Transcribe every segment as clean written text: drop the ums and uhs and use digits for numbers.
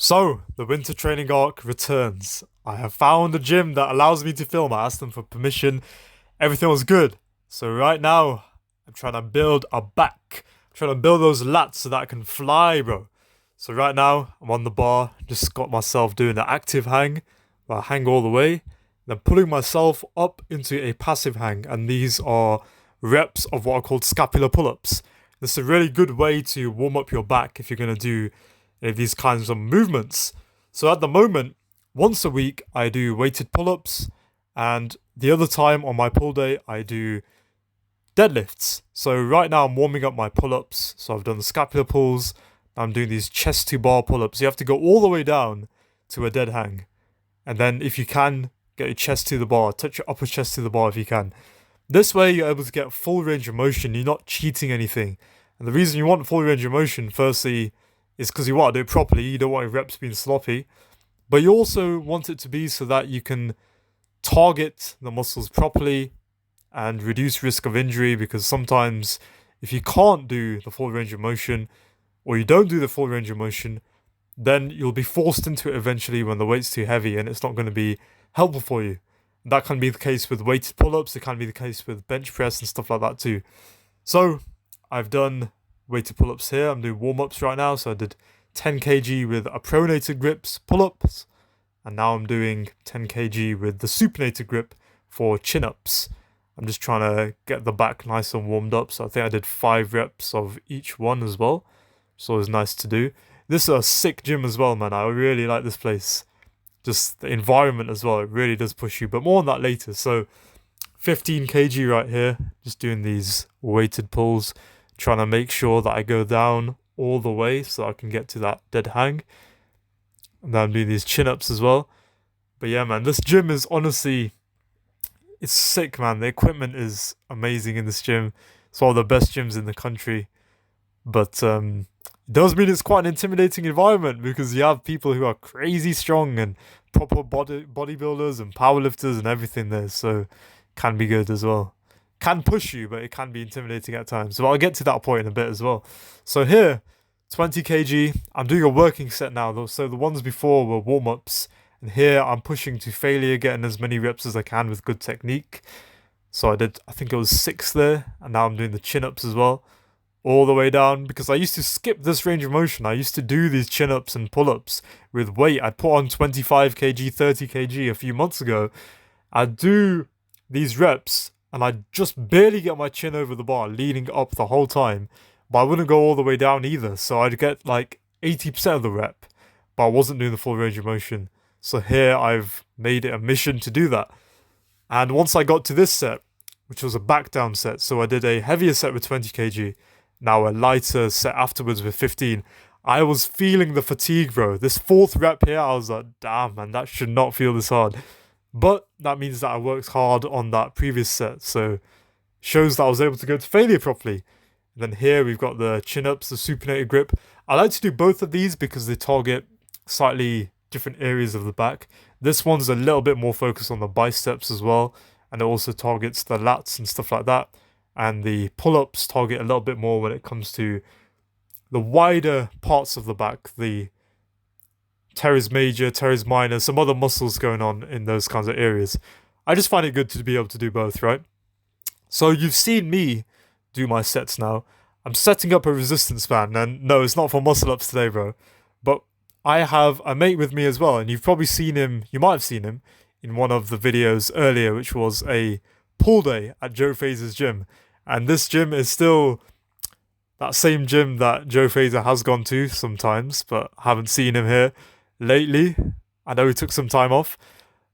So, the winter training arc returns. I have found a gym that allows me to film. I asked them for permission. Everything was good. So right now, I'm trying to build a back. I'm trying to build those lats so that I can fly, bro. So right now, I'm on the bar. Just got myself doing an active hang, where I hang all the way. Then pulling myself up into a passive hang. And these are reps of what are called scapular pull-ups. This is a really good way to warm up your back if you're going to do these kinds of movements. So at the moment, once a week, I do weighted pull-ups, and the other time on my pull day, I do deadlifts. So right now, I'm warming up my pull-ups. So I've done the scapular pulls. I'm doing these chest to bar pull-ups. You have to go all the way down to a dead hang, and then if you can, get your chest to the bar. Touch your upper chest to the bar if you can. This way, you're able to get full range of motion. You're not cheating anything. And the reason you want full range of motion, firstly, is because you want to do it properly. You don't want your reps being sloppy. But you also want it to be so that you can target the muscles properly and reduce risk of injury, because sometimes if you can't do the full range of motion, or you don't do the full range of motion, then you'll be forced into it eventually when the weight's too heavy and it's not going to be helpful for you. That can be the case with weighted pull-ups. It can be the case with bench press and stuff like that too. So I've done weighted pull-ups here. I'm doing warm-ups right now. So I did 10 kg with a pronated grips pull-ups, and now I'm doing 10 kg with the supinated grip for chin-ups. I'm just trying to get the back nice and warmed up. So I think I did 5 reps of each one as well. So it was nice to do. This is a sick gym as well, man. I really like this place. Just the environment as well. It really does push you. But more on that later. So 15 kg right here. Just doing these weighted pulls. Trying to make sure that I go down all the way so I can get to that dead hang. And then I'm doing these chin-ups as well. But yeah, man, this gym is honestly, it's sick, man. The equipment is amazing in this gym. It's one of the best gyms in the country. But it does mean it's quite an intimidating environment, because you have people who are crazy strong and proper bodybuilders and powerlifters and everything there. So can be good as well. Can push you, but it can be intimidating at times. So I'll get to that point in a bit as well. So here, 20 kg. I'm doing a working set now though. So the ones before were warm-ups. And here I'm pushing to failure, getting as many reps as I can with good technique. So I think it was 6 there. And now I'm doing the chin-ups as well. All the way down, because I used to skip this range of motion. I used to do these chin-ups and pull-ups with weight. I'd put on 25 kg, 30 kg a few months ago. I'd do these reps and I'd just barely get my chin over the bar, leaning up the whole time. But I wouldn't go all the way down either. So I'd get like 80% of the rep, but I wasn't doing the full range of motion. So here I've made it a mission to do that. And once I got to this set, which was a back down set, so I did a heavier set with 20 kg, now a lighter set afterwards with 15. I was feeling the fatigue, bro. This 4th rep here, I was like, damn, man, that should not feel this hard. But that means that I worked hard on that previous set, so shows that I was able to go to failure properly. And then here we've got the chin-ups, the supinated grip. I like to do both of these because they target slightly different areas of the back. This one's a little bit more focused on the biceps as well, and it also targets the lats and stuff like that. And the pull-ups target a little bit more when it comes to the wider parts of the back, the teres major, teres minor, some other muscles going on in those kinds of areas. I just find it good to be able to do both, right? So you've seen me do my sets now. I'm setting up a resistance band, and no, it's not for muscle-ups today, bro. But I have a mate with me as well, and you've probably seen him, you might have seen him in one of the videos earlier, which was a pull day at Joe Fazer's gym. And this gym is still that same gym that Joe Fazer has gone to sometimes, but I haven't seen him here lately. I know he took some time off.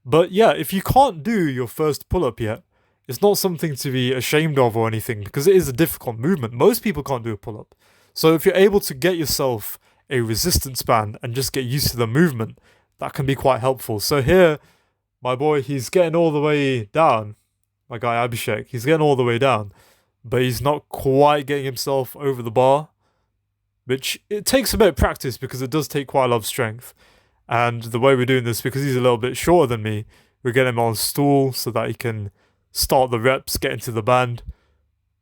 But yeah, if you can't do your first pull-up yet, it's not something to be ashamed of or anything, because it is a difficult movement. Most people can't do a pull-up. So if you're able to get yourself a resistance band and just get used to the movement, that can be quite helpful. So here, my boy, he's getting all the way down. My guy Abhishek, he's getting all the way down, but he's not quite getting himself over the bar, which it takes a bit of practice because it does take quite a lot of strength. And the way we're doing this, because he's a little bit shorter than me, we're getting him on a stool so that he can start the reps, get into the band,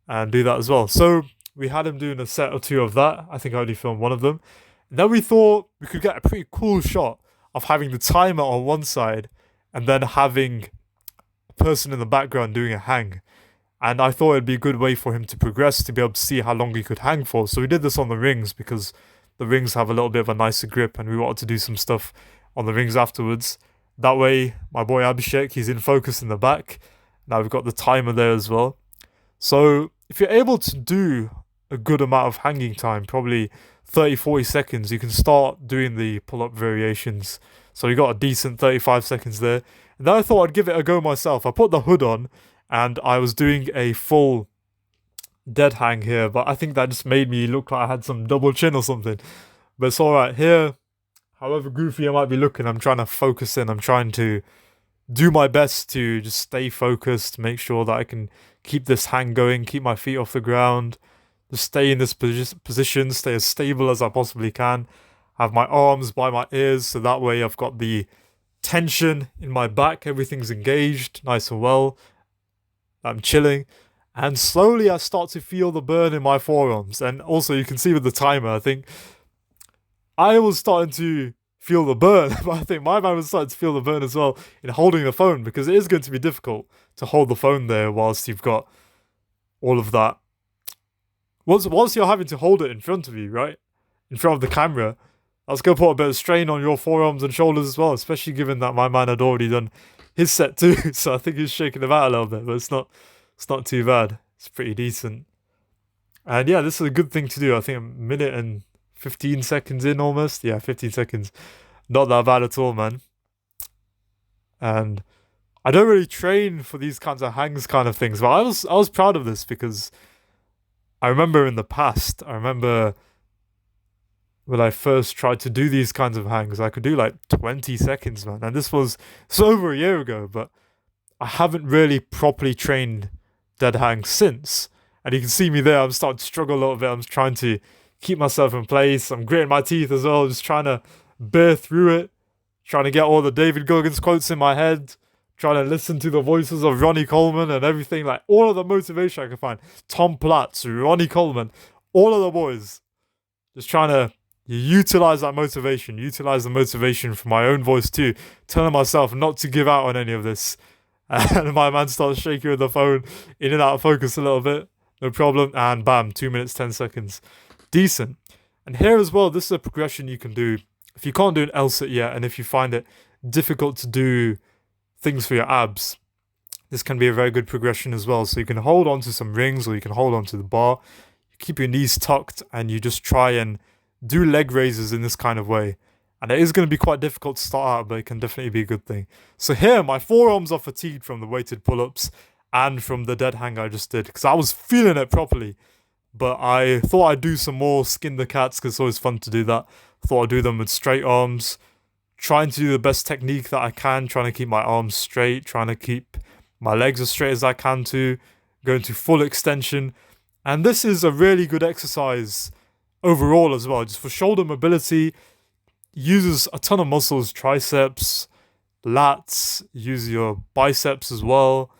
and do that as well. So we had him doing a set or two of that. I think I only filmed one of them. And then we thought we could get a pretty cool shot of having the timer on one side and then having a person in the background doing a hang. And I thought it'd be a good way for him to progress, to be able to see how long he could hang for. So we did this on the rings because the rings have a little bit of a nicer grip and we wanted to do some stuff on the rings afterwards. That way, my boy Abhishek, he's in focus in the back. Now we've got the timer there as well. So if you're able to do a good amount of hanging time, probably 30-40 seconds, you can start doing the pull-up variations. So you got a decent 35 seconds there. And then I thought I'd give it a go myself. I put the hood on and I was doing a full dead hang here, but I think that just made me look like I had some double chin or something. But it's alright. Here, however goofy I might be looking, I'm trying to focus in. I'm trying to do my best to just stay focused, make sure that I can keep this hang going, keep my feet off the ground, just stay in this position, stay as stable as I possibly can, have my arms by my ears, so that way I've got the tension in my back, everything's engaged, nice and well, I'm chilling, and slowly I start to feel the burn in my forearms, and also you can see with the timer, I think I was starting to feel the burn, but I think my man was starting to feel the burn as well in holding the phone, because it is going to be difficult to hold the phone there whilst you've got all of that. Once you're having to hold it in front of you, right? In front of the camera, that's going to put a bit of strain on your forearms and shoulders as well, especially given that my man had already done his set too, so I think he's shaking them out a little bit, but it's not too bad. It's pretty decent. And yeah, this is a good thing to do. I think a minute and 15 seconds in almost. Yeah, 15 seconds. Not that bad at all, man. And I don't really train for these kinds of hangs kind of things, but I was proud of this because I remember in the past, when I first tried to do these kinds of hangs, I could do like 20 seconds, man. And this was over a year ago, but I haven't really properly trained dead hangs since. And you can see me there, I'm starting to struggle a little bit. I'm trying to keep myself in place. I'm gritting my teeth as well, just trying to bear through it, trying to get all the David Goggins quotes in my head, trying to listen to the voices of Ronnie Coleman and everything, like all of the motivation I can find. Tom Platz, Ronnie Coleman, all of the boys. Just trying to utilize that motivation, utilize the motivation for my own voice too, telling myself not to give out on any of this. And my man starts shaking with the phone, in and out of focus a little bit, no problem, and bam, 2 minutes, 10 seconds. Decent. And here as well, this is a progression you can do if you can't do an L-sit yet, and if you find it difficult to do things for your abs. This can be a very good progression as well. So you can hold on to some rings or you can hold on to the bar. You keep your knees tucked and you just try and do leg raises in this kind of way. And it is going to be quite difficult to start out, but it can definitely be a good thing. So here, my forearms are fatigued from the weighted pull-ups and from the dead hang I just did, because I was feeling it properly. But I thought I'd do some more skin the cats, because it's always fun to do that. Thought I'd do them with straight arms, trying to do the best technique that I can, trying to keep my arms straight, trying to keep my legs as straight as I can too, going to full extension. And this is a really good exercise overall as well, just for shoulder mobility. Uses a ton of muscles, triceps, lats, use your biceps as well.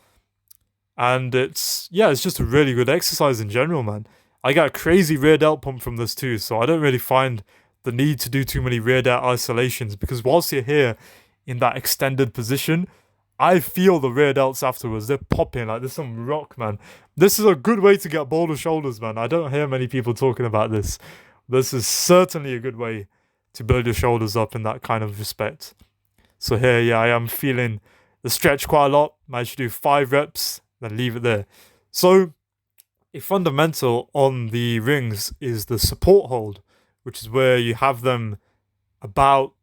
And it's just a really good exercise in general, man. I got a crazy rear delt pump from this too, so I don't really find the need to do too many rear delt isolations, because whilst you're here in that extended position, I feel the rear delts afterwards. They're popping like there's some rock, man. This is a good way to get bolder shoulders, man. I don't hear many people talking about this. This is certainly a good way to build your shoulders up in that kind of respect. So here, yeah, I am feeling the stretch quite a lot. Managed to do 5 reps, then leave it there. So a fundamental on the rings is the support hold, which is where you have them about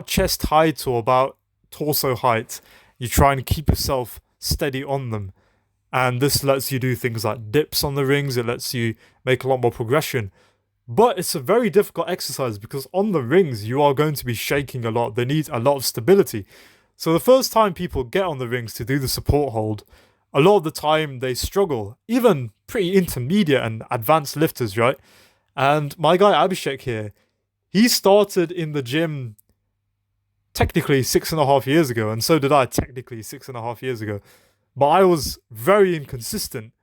chest height or about torso height. You try and keep yourself steady on them. And this lets you do things like dips on the rings. It lets you make a lot more progression. But it's a very difficult exercise because on the rings, you are going to be shaking a lot. They need a lot of stability. So the first time people get on the rings to do the support hold, a lot of the time they struggle. Even pretty intermediate and advanced lifters, right? And my guy Abhishek here, he started in the gym technically 6.5 years ago, and so did I technically 6.5 years ago. But I was very inconsistent,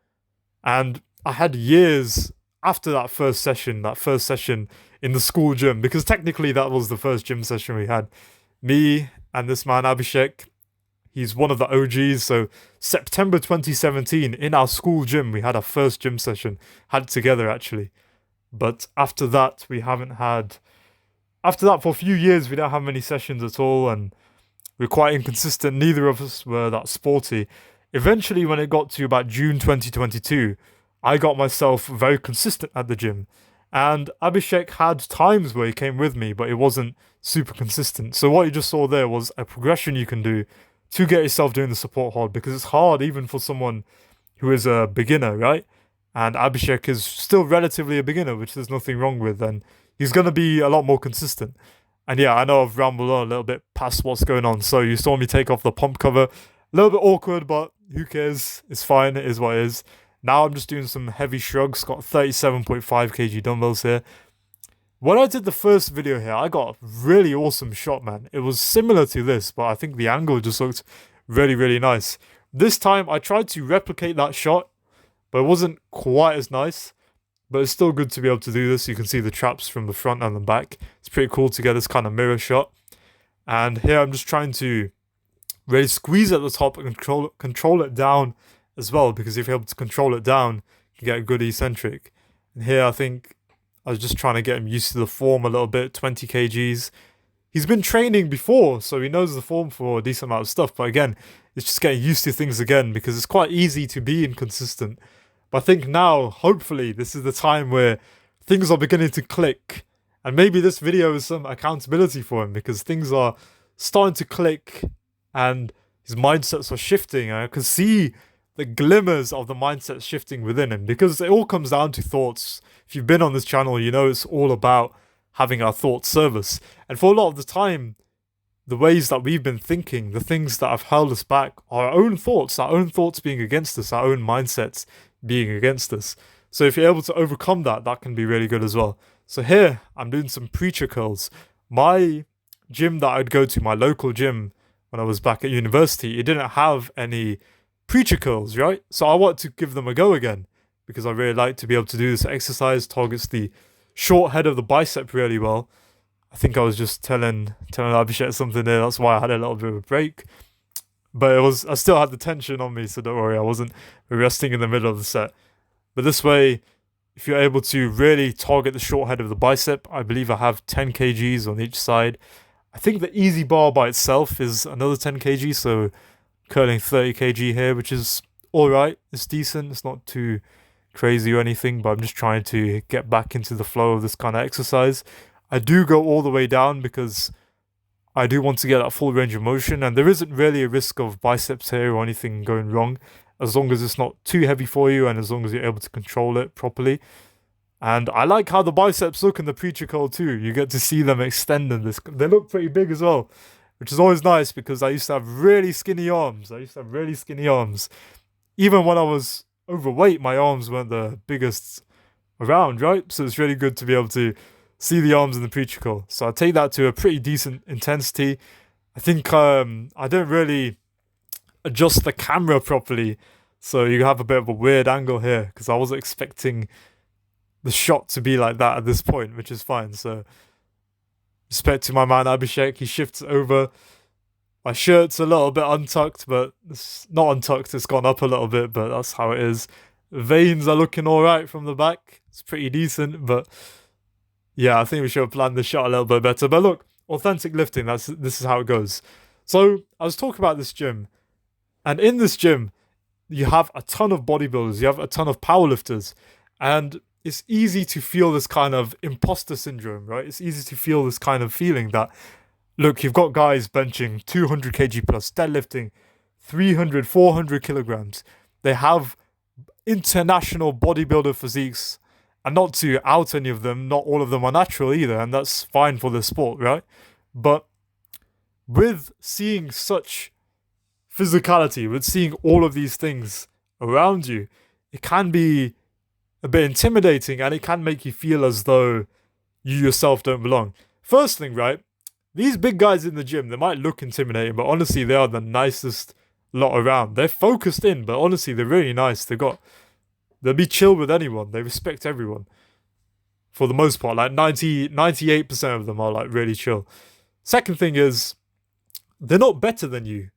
and I had years after that first session in the school gym, because technically that was the first gym session we had. Me and this man Abhishek, he's one of the OGs. So September 2017, in our school gym, we had our first gym session, had it together actually. But after that, for a few years, we didn't have many sessions at all, and we were quite inconsistent. Neither of us were that sporty. Eventually, when it got to about June 2022, I got myself very consistent at the gym. And Abhishek had times where he came with me, but it wasn't super consistent. So what you just saw there was a progression you can do to get yourself doing the support hold, because it's hard even for someone who is a beginner, right? And Abhishek is still relatively a beginner, which there's nothing wrong with, and he's going to be a lot more consistent. And yeah, I know I've rambled on a little bit past what's going on. So you saw me take off the pump cover. A little bit awkward, but who cares? It's fine. It is what it is. Now I'm just doing some heavy shrugs. Got 37.5 kg dumbbells here. When I did the first video here, I got a really awesome shot, man. It was similar to this, but I think the angle just looked really, really nice. This time I tried to replicate that shot, but it wasn't quite as nice. But it's still good to be able to do this. You can see the traps from the front and the back. It's pretty cool to get this kind of mirror shot. And here I'm just trying to really squeeze at the top and control it down as well, because if you're able to control it down, you can get a good eccentric. And here I think I was just trying to get him used to the form a little bit, 20 kgs. He's been training before, so he knows the form for a decent amount of stuff. But again, it's just getting used to things again, because it's quite easy to be inconsistent. But I think now, hopefully, this is the time where things are beginning to click. And maybe this video is some accountability for him, because things are starting to click and his mindsets are shifting. And I can see the glimmers of the mindset shifting within him, because it all comes down to thoughts. If you've been on this channel, you know it's all about having our thoughts serve us. And for a lot of the time, the ways that we've been thinking, the things that have held us back, are our own thoughts being against us, our own mindsets being against us. So if you're able to overcome that, that can be really good as well. So here, I'm doing some preacher curls. My gym that I'd go to, my local gym, when I was back at university, it didn't have any preacher curls, right? So I wanted to give them a go again, because I really like to be able to do this exercise. Targets the short head of the bicep really well. I think I was just telling Abhishek something there. That's why I had a little bit of a break. But I still had the tension on me, so don't worry, I wasn't resting in the middle of the set. But this way, if you're able to really target the short head of the bicep, I believe I have 10 kgs on each side. I think the easy bar by itself is another 10 kg, so curling 30 kg here, which is alright. It's decent, it's not too crazy or anything, but I'm just trying to get back into the flow of this kind of exercise. I do go all the way down because I do want to get that full range of motion, and there isn't really a risk of biceps here or anything going wrong, as long as it's not too heavy for you and as long as you're able to control it properly. And I like how the biceps look in the preacher curl too. You get to see them extend in this. They look pretty big as well, which is always nice, because I used to have really skinny arms. Even when I was overweight, my arms weren't the biggest around, right? So it's really good to be able to see the arms in the preacher curl. So I take that to a pretty decent intensity. I think I don't really adjust the camera properly, so you have a bit of a weird angle here, because I wasn't expecting the shot to be like that at this point, which is fine. So respect to my man Abhishek, he shifts over. My shirt's a little bit untucked, but it's not untucked, it's gone up a little bit, but that's how it is. Veins are looking alright from the back. It's pretty decent, but yeah, I think we should have planned the shot a little bit better. But look, authentic lifting, this is how it goes. So I was talking about this gym, and in this gym, you have a ton of bodybuilders, you have a ton of powerlifters, and it's easy to feel this kind of imposter syndrome, right? It's easy to feel this kind of feeling that, look, you've got guys benching 200 kg plus, deadlifting 300, 400 kilograms. They have international bodybuilder physiques, and not to out any of them, not all of them are natural either, and that's fine for the sport, right? But with seeing such physicality, with seeing all of these things around you, it can be a bit intimidating, and it can make you feel as though you yourself don't belong. First thing, right? These big guys in the gym, they might look intimidating, but honestly, they are the nicest lot around. They're focused in, but honestly, they're really nice. They've got they'll be chill with anyone. They respect everyone. For the most part, like 98% of them are like really chill. Second thing is, they're not better than you.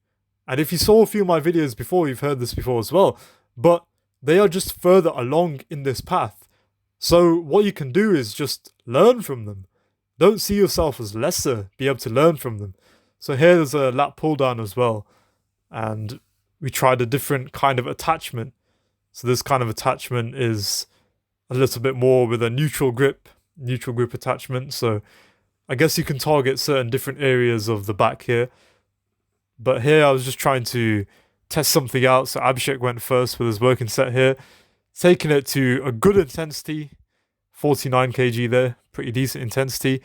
And if you saw a few of my videos before, you've heard this before as well. But they are just further along in this path. So what you can do is just learn from them. Don't see yourself as lesser. Be able to learn from them. So here there's a lat pull down as well. And we tried a different kind of attachment. So this kind of attachment is a little bit more with a neutral grip attachment. So I guess you can target certain different areas of the back here. But here I was just trying to test something out. So Abhishek went first with his working set here, taking it to a good intensity, 49 kg there, pretty decent intensity.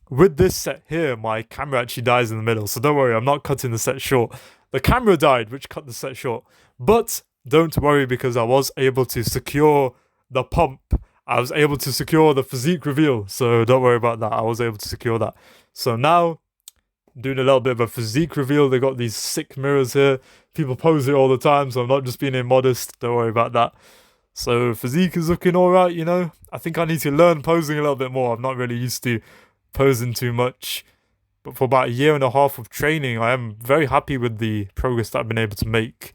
With this set here, my camera actually dies in the middle. So don't worry, I'm not cutting the set short. The camera died, which cut the set short. But don't worry, because I was able to secure the pump. I was able to secure the physique reveal. So don't worry about that. I was able to secure that. So now, doing a little bit of a physique reveal. They got these sick mirrors here. People pose it all the time, so I'm not just being immodest. Don't worry about that. So physique is looking alright, you know. I think I need to learn posing a little bit more. I'm not really used to posing too much. But for about a year and a half of training, I am very happy with the progress that I've been able to make.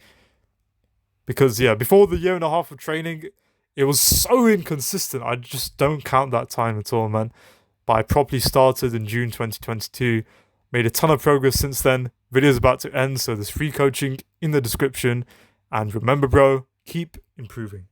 Because, yeah, before the year and a half of training, it was so inconsistent. I just don't count that time at all, man. But I properly started in June 2022. Made a ton of progress since then. Video's about to end, so there's free coaching in the description. And remember, bro, keep improving.